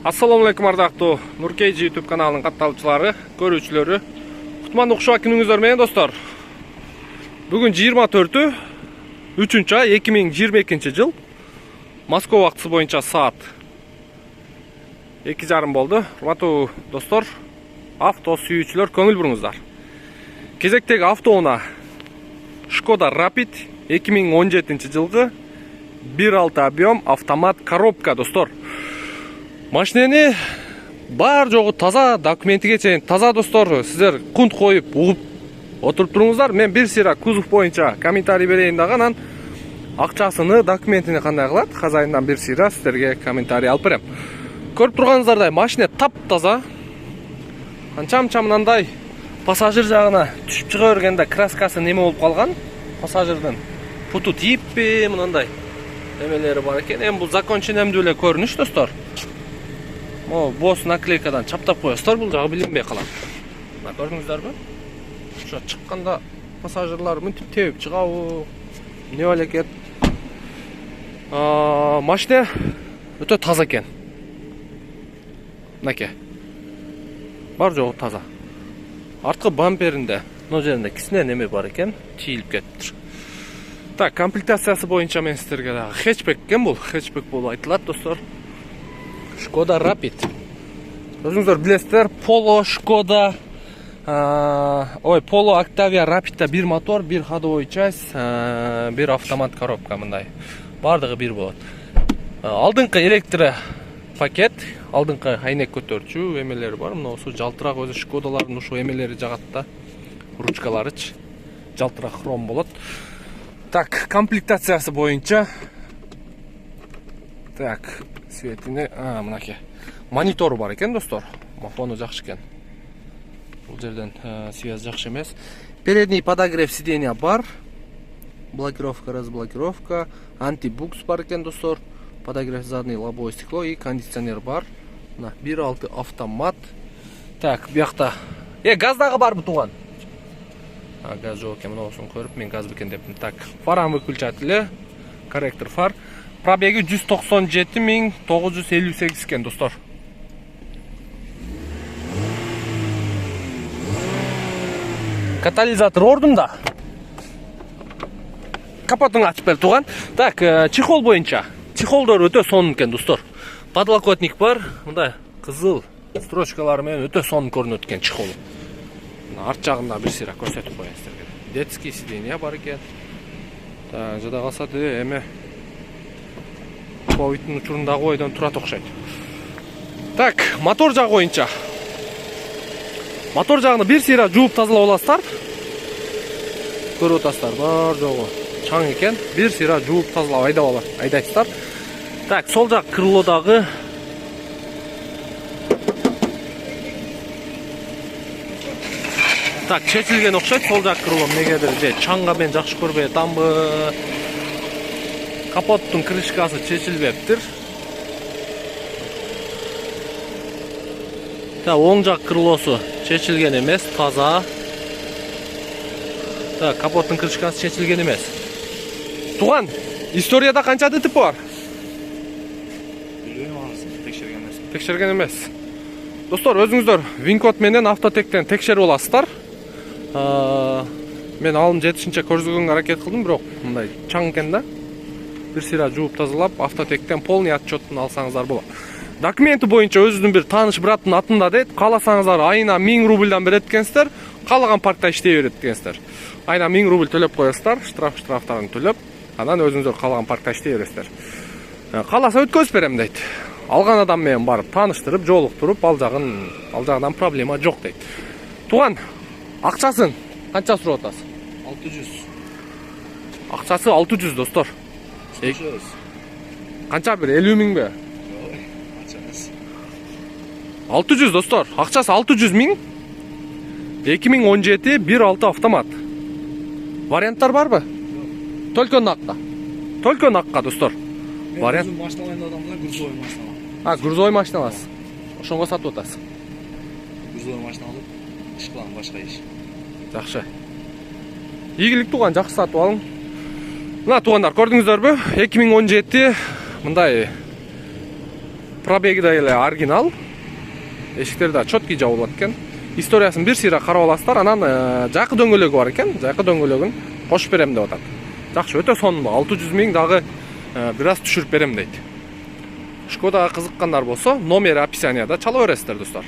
Assalamu alaikum ардактуу Nurkeyji YouTube kanalının kattалчылары, көрүүчүлөрү. Кутмандуу кушак күнүңүздөр менен достор. Бүгүн 24 3 ай 2022 жыл. Москва убактысы боюнча саат 2:30 болду. Урматтуу достор, авто сүйүүчүлөр көңүл буруңуздар. Кезектеги автоуна Skoda Rapid 2017 жылгы 1.6 объем автомат коробка достор. Машинени бар жогу таза, документиге чейин таза достор. Сиздер кунт коюп угуп отуруп туруңуздар. Мен бир сыйра кузов боюнча комментарий берейин дагы, анан акчасыны, документини кандай кылат, хозяиндан бир сыйра сиздерге комментарий алып берем. Көрүп турганыңыздардай машина таптаза. Анча мынандай пассажир жагына түшүп чыга бергенде краскасы неме болуп калган. Пассажирдин путу тийиппи, мынандай эмелери бар экен. Эми бул законченемдүү эле көрүнүш достор. Бос наклейкадан чаптап коесуздар, бул жагы билинбей калат. Мына көрдүңүздөрбү? Ошо чыкканда пассажирлар мынтип тебип чыгабы, эмне бар экен. Машина өтө таза экен. Мынакей. Бар жогу таза. Арткы бамперинде, мына жеринде кичине неме бар экен, тийилип кетиптир. Так, комплектациясы боюнча мен сиздерге дагы хэтчбек экен, бул хэтчбек болуп айтылат достор. Skoda Rapid. Өзүңүздөр билесиздер, Polo, Skoda, Polo, Octavia, Rapid'te bir мотор, bir ходовой часть, bir автомат коробка мындай. Бардыгы бир болот. Алдыңкы электро пакет, алдыңкы айнек көтөрчү эмелери бар. Мына ошо жалтырак өзү Skodалардын ошо эмелери жагат да. Ручкаларычы жалтырак хром болот. Так, комплектациясы боюнча так, светине, мынакей. Монитору бар экен достор. Фону жакшы экен. Бул жерден связь жакшы эмес. Передний подогрев сиденья бар. Блокировка, разблокировка, антибукс бар экен достор. Подогрев задний, лобовое стекло и кондиционер бар. Мына 1.6 автомат. Так, биякта. Газ дагы барбы туган? Газ жок экен, мына ошону көрүп мен газ бекен дептим. Так, фаран выключатели, корректор фар. Пробеги 197.958 экен достор. Катализатор ордунда. Капотун ачып бер туган. Так, чехол боюнча. Чехолдор өтө сонун экен достор. Подлокотник бар, мындай кызыл строчкалар менен өтө сонун көрүнөт экен чехол. Арт жагында бир сыйра көрсөтүп коеюн сиздерге. Детский сиденье бар экен. Так, жада калса эме Ковидтин учурундагы ойдон турат окшойт. Так, мотор жагы боюнча. Мотор жагын бир сыйра жууп тазалап аласыздар. Көрүп атасыздар, бар жогу чаң экен. Бир сыйра жууп тазалап айдайсыздар. Так, сол жак крылодагы так, чечилген окшойт, сол жак крыло эмнегедир же чаңга мен жакшы көрбөй атамбы. Капоттун крышкасы чечилбептир. Так, оң жак крылосу чечилген эмес, таза. Так, капоттун крышкасы чечилген эмес. Туган, историяда канча ДТП бар? Текшерген эмес. Достор, өзүңүздөр Винкод менен автотектен текшерип аласыздар. Мен алым жетишинче көрсөтүүгө аракет кылдым, бирок мындай чаң экен да. Бир сыйра жууп тазалап, автотектен полный отчетун алсаңыздар болот. Документи боюнча өзүнүн бир тааныш браттын атында дейт. Кааласаңыздар айына 1000 рубльдан берет экенсиздер, каалаган паркта иштей берет экенсиздер. Айына 1000 рубль төлөп коесуздар, штрафтарын төлөп, анан өзүңүздөр каалаган паркта иштей бересиздер. Кааласа өткөзүп берем дейт. Алган адам менен барып тааныштырып, жолуктуруп, ал жагынан проблема жок дейт. Туган, акчасын канча сурап атасыз? 600. Акчасы 600 достор. Канча бир 50 миң бе? 600 достор. Акчасы 600 миң. 2017 1.6 автомат. Варианттар барбы? Только накка. Только накка достор. Вариант. Машиналайын адамдар грузовой машина. Грузовой машина аласыз. Ошонго сатып атасыз. Грузовой машина алып, иш кылам, башка иш. Жакшы. Ийгилик туган, жакшы сатып алың. Мына тугандар, көрдүңүздөрбү? 2017 мындай пробеги да эле оригинал. Эшиктер да четкий жабылат экен. Историясын бир сыйра карап аласыздар. Анан жакы дөңгөлөгү бар экен. Жакы дөңгөлөгүн кошуп берем деп атат. Жакшы, өтө сонун. 600 миң дагы бир аз түшүрүп берем дейт. Шкодага кызыккандар болсо, номери описанияда чала бересиздер, достор.